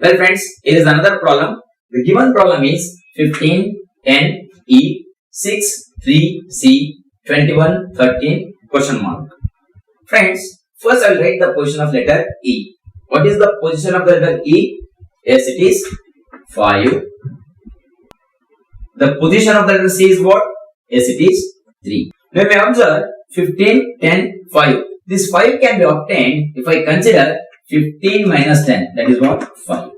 Well friends, here is another problem. The given problem is 15, 10, E, 6, 3, C, 21, 13, question mark. Friends, first I will write the position of letter E. What is the position of the letter E? Yes, it is 5. The position of the letter C is what? Yes, it is 3. Now we may observe 15, 10, 5. This 5 can be obtained if I consider 15 minus 10. That is what? 5.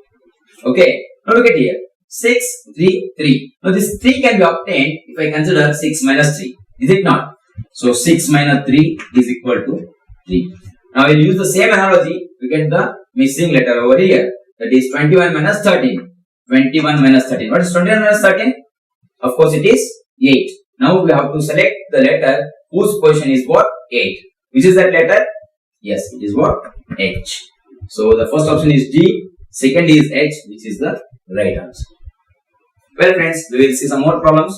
Okay. Now look at here. 6, 3, 3. Now this 3 can be obtained if I consider 6 minus 3. Is it not? So 6 minus 3 is equal to 3. Now we will use the same analogy to get the missing letter over here. That is 21 minus 13. 21 minus 13. What is 21 minus 13? Of course it is 8. Now we have to select the letter whose position is what? 8. Which is that letter? Yes, it is what? H. So the first option is D. Second is H, which is the right answer. Well friends, we will see some more problems.